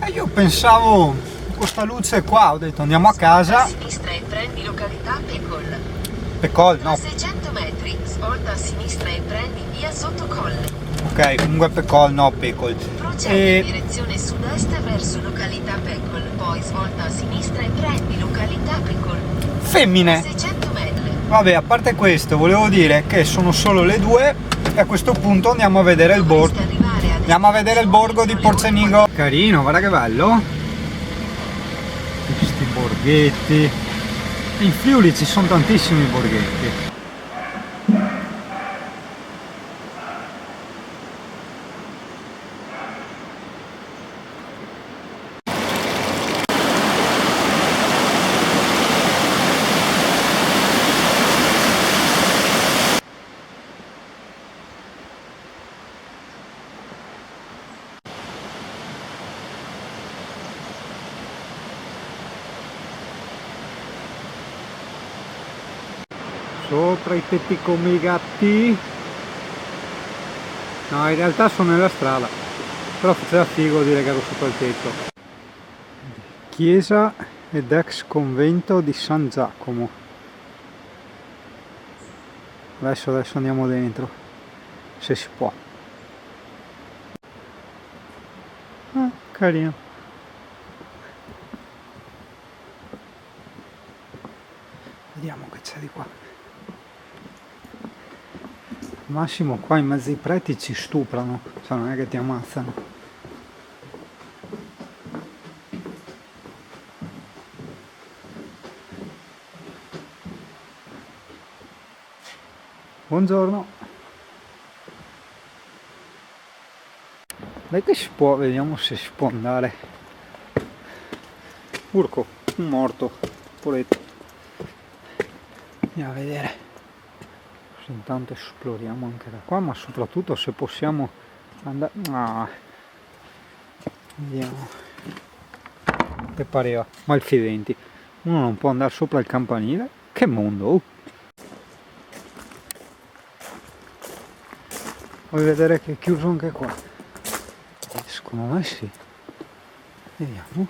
E io pensavo, questa luce qua, ho detto andiamo a casa. A sinistra e prendi località Pecol. Pecol, Tra no. 600 metri, svolta a sinistra e prendi via Sottocolle. Ok, comunque Pecol, no, Pecol. Procedi in direzione sud-est verso località Pecol, poi svolta a sinistra e prendi località Pecol. Femmine! 600 metri. Vabbè, a parte questo, volevo dire che sono solo le 2 e a questo punto andiamo a vedere il borgo. Andiamo a vedere il borgo di Porcenigo. Carino, guarda che bello. Questi borghetti. In Friuli ci sono tantissimi borghetti. Sopra i tetti come i gatti. No, in realtà sono nella strada, però faceva figo dire che ero sopra il tetto. Chiesa ed ex convento di San Giacomo. Adesso andiamo dentro, se si può. Ah, carino. Vediamo che c'è di qua. Massimo qua in mezzo ai preti ci stuprano, cioè non è che ti ammazzano. Buongiorno. Dai che si può, vediamo se si può andare. Urco, un morto, poretto. Andiamo a vedere. Intanto esploriamo anche da qua, ma soprattutto se possiamo andare. Ah. Vediamo. Che pareva malfidenti. Uno non può andare sopra il campanile. Che mondo! Vuoi vedere che è chiuso anche qua? Secondo me sì. Vediamo.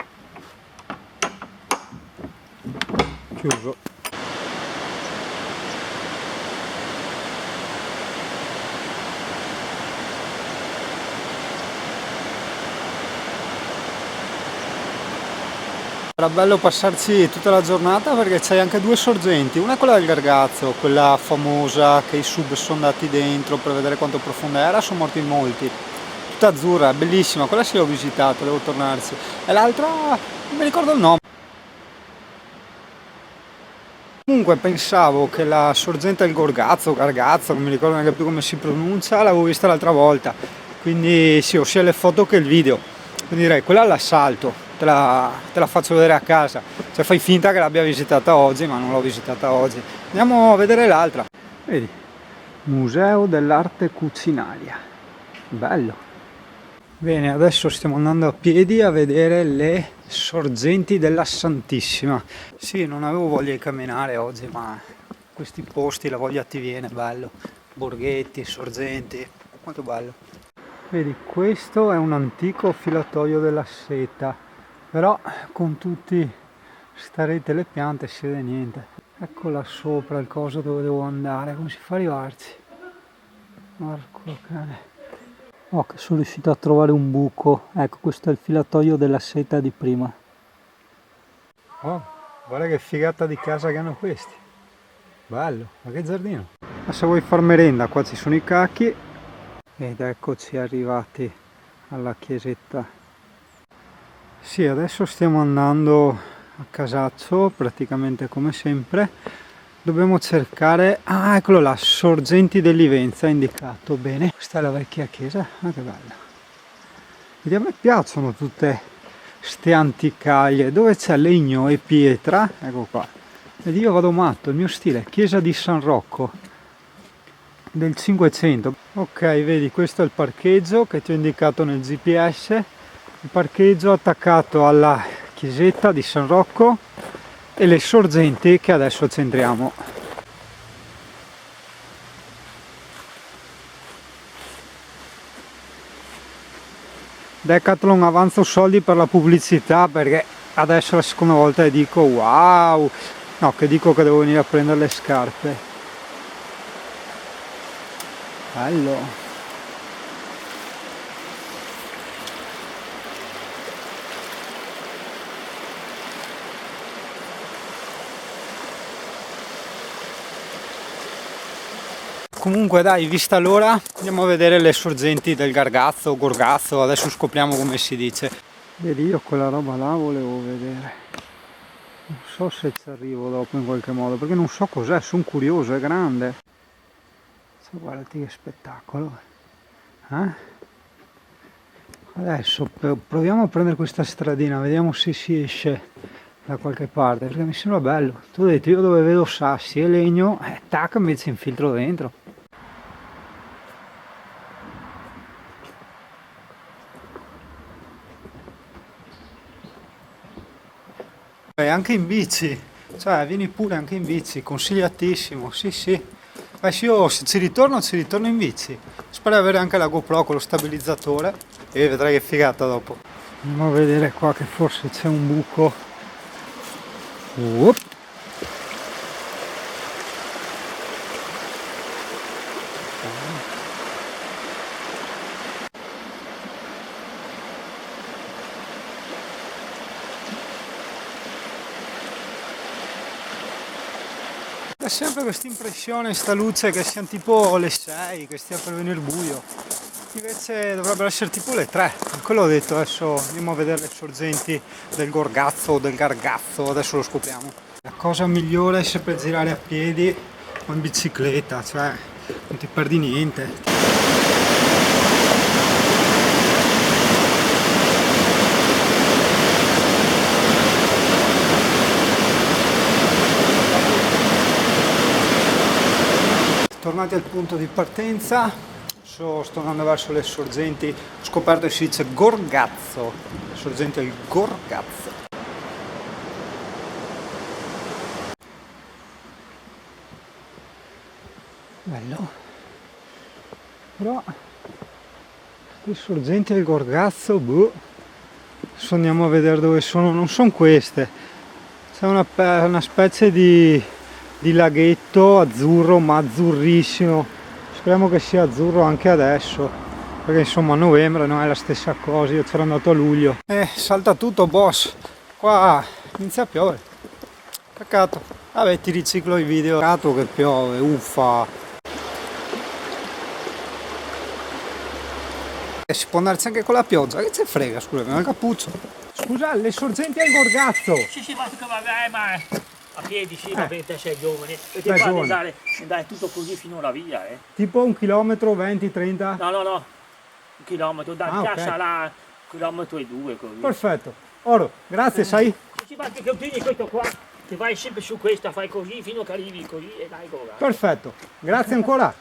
Chiuso. Era bello passarci tutta la giornata perché c'hai anche 2 sorgenti, una è quella del Gargazzo, quella famosa che i sub sono andati dentro per vedere quanto profonda era, sono morti in molti, tutta azzurra, bellissima, quella sì l'ho visitata, devo tornarci, e l'altra non mi ricordo il nome. Comunque pensavo che la sorgente del Gargazzo, non mi ricordo neanche più come si pronuncia, l'avevo vista l'altra volta, quindi sì, ho sia le foto che il video, quindi direi quella all'assalto. Te la faccio vedere a casa, cioè fai finta che l'abbia visitata oggi, ma non l'ho visitata oggi. Andiamo a vedere l'altra. Vedi, Museo dell'arte cucinaria, bello. Bene, adesso stiamo andando a piedi a vedere le sorgenti della Santissima. Sì, non avevo voglia di camminare oggi, ma questi posti la voglia ti viene, bello. Borghetti, sorgenti, molto bello. Vedi, questo è un antico filatoio della seta. Però con tutti sta rete le piante si vede niente. Ecco là sopra il coso dove devo andare, come si fa a arrivarci? Marco cane. Oh, che sono riuscito a trovare un buco. Ecco, questo è il filatoio della seta di prima. Oh, guarda che figata di casa che hanno questi. Bello, ma che giardino. Ma se vuoi far merenda, qua ci sono i cacchi. Ed eccoci arrivati alla chiesetta. Sì, adesso stiamo andando a casaccio, praticamente come sempre. Dobbiamo cercare... Ah, eccolo là, Sorgenti dell'Ivenza, indicato. Bene, questa è la vecchia chiesa. Ah, che bella. Vedi, a me piacciono tutte ste anticaglie, dove c'è legno e pietra. Ecco qua. Ed io vado matto, il mio stile è chiesa di San Rocco, del 500. Ok, vedi, questo è il parcheggio che ti ho indicato nel GPS. Il parcheggio attaccato alla chiesetta di San Rocco e le sorgenti che adesso centriamo. Decathlon avanzo soldi per la pubblicità, perché adesso è la seconda volta che dico wow, no, che dico che devo venire a prendere le scarpe. Bello. Comunque dai, vista l'ora, andiamo a vedere le sorgenti del Gargazzo o Gorgazzo, adesso scopriamo come si dice. Vedi, io quella roba là volevo vedere. Non so se ci arrivo dopo in qualche modo, perché non so cos'è, sono curioso, è grande. Cioè, guardati che spettacolo. Adesso proviamo a prendere questa stradina, vediamo se si esce da qualche parte, perché mi sembra bello. Tu hai detto, io dove vedo sassi e legno, tac, invece infiltro dentro. E anche in bici, cioè vieni pure anche in bici, consigliatissimo, sì sì. Sì, io se ci ritorno in bici. Spero di avere anche la GoPro con lo stabilizzatore e vedrai che figata dopo. Andiamo a vedere qua che forse c'è un buco. È sempre questa impressione, sta luce, che siano tipo le 6, che stia per venire buio. Invece dovrebbero essere tipo le 3. Quello ho detto, adesso andiamo a vedere le sorgenti del Gorgazzo o del Gargazzo, adesso lo scopriamo. La cosa migliore è sempre girare a piedi o in bicicletta, cioè non ti perdi niente. Tornati al punto di partenza, sto andando verso le sorgenti, ho scoperto che si dice Gorgazzo, le sorgenti del Gorgazzo. Bello, però le sorgenti del Gorgazzo, boh, adesso andiamo a vedere dove sono, non sono queste, c'è una specie di laghetto azzurro, ma azzurrissimo. Speriamo che sia azzurro anche adesso, perché insomma a novembre non è la stessa cosa, io c'ero andato a luglio. Salta tutto boss, qua inizia a piovere, peccato. Vabbè, ti riciclo i video, peccato che piove, uffa. Si può andarci anche con la pioggia, che ce frega, scusa, non è il cappuccio. Scusa, le sorgenti al Gorgazzo. Sì, ma vabbè, ma a piedi sì, va bene, te sei giovane e ti Beh, fa giovane. andare tutto così fino alla via, Tipo 1 chilometro, 20-30? No, 1 chilometro, da piazza ok. là, 1,2 chilometri così. Perfetto. Oro, grazie, sai? Sì, ma che tieni questo qua, che vai sempre su questa, fai così fino a che arrivi così e dai gola. Perfetto, grazie ancora.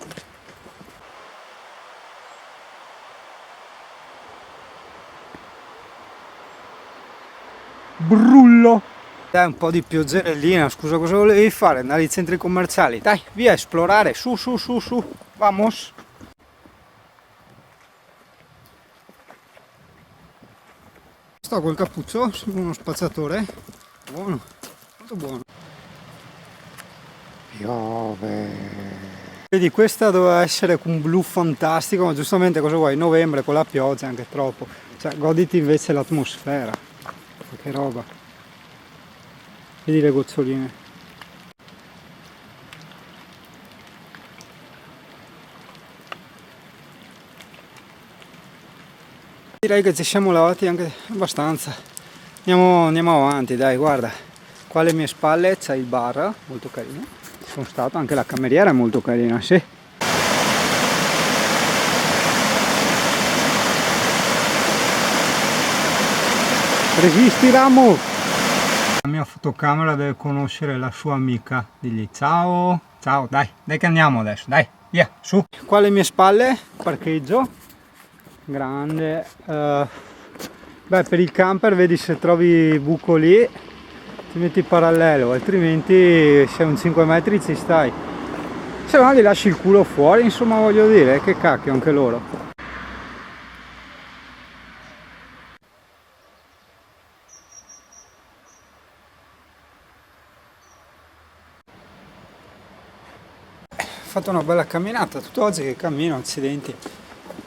Brullo. Dai, un po' di pioggerellina, scusa, cosa volevi fare? Andare ai centri commerciali? Dai, via, esplorare, su, vamos. Sto col cappuccio, sembra uno spazzacciatore. Buono, molto buono. Piove. Vedi, questa doveva essere un blu fantastico, ma giustamente cosa vuoi? Novembre con la pioggia è anche troppo. Cioè, goditi invece l'atmosfera. Che roba. Vedi le goccioline. Direi che ci siamo lavati anche abbastanza. Andiamo avanti, dai, guarda. Qua alle mie spalle c'è il bar, molto carino. Ci sono stato, anche la cameriera è molto carina, sì. Resisti, Ramo! La mia fotocamera deve conoscere la sua amica. Digli ciao, ciao, dai che andiamo adesso, dai, via, su. Qua alle mie spalle, parcheggio, grande. Beh, per il camper vedi, se trovi buco lì, ti metti parallelo, altrimenti se un 5 metri ci stai. Se no li lasci il culo fuori, insomma, voglio dire, che cacchio anche loro. fatto una bella camminata, tutt'oggi che cammino, accidenti,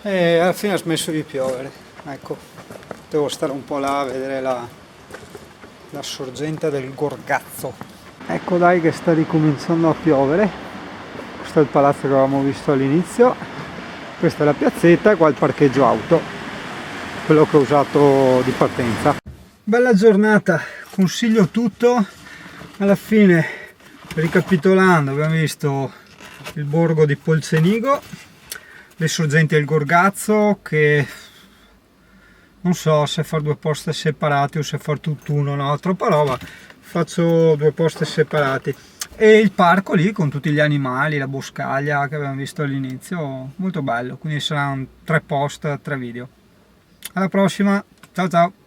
e alla fine ha smesso di piovere, ecco, devo stare un po' là a vedere la sorgente del Gorgazzo. Ecco dai che sta ricominciando a piovere, questo è il palazzo che avevamo visto all'inizio, questa è la piazzetta e qua il parcheggio auto, quello che ho usato di partenza. Bella giornata, consiglio tutto. Alla fine, ricapitolando, abbiamo visto il borgo di Polcenigo, le sorgenti del Gorgazzo, che non so se fare due post separati o se far tutt'uno, no, troppa roba, faccio due post separati. E il parco lì con tutti gli animali, la boscaglia che abbiamo visto all'inizio, molto bello, quindi saranno 3 post, 3 video. Alla prossima, ciao ciao!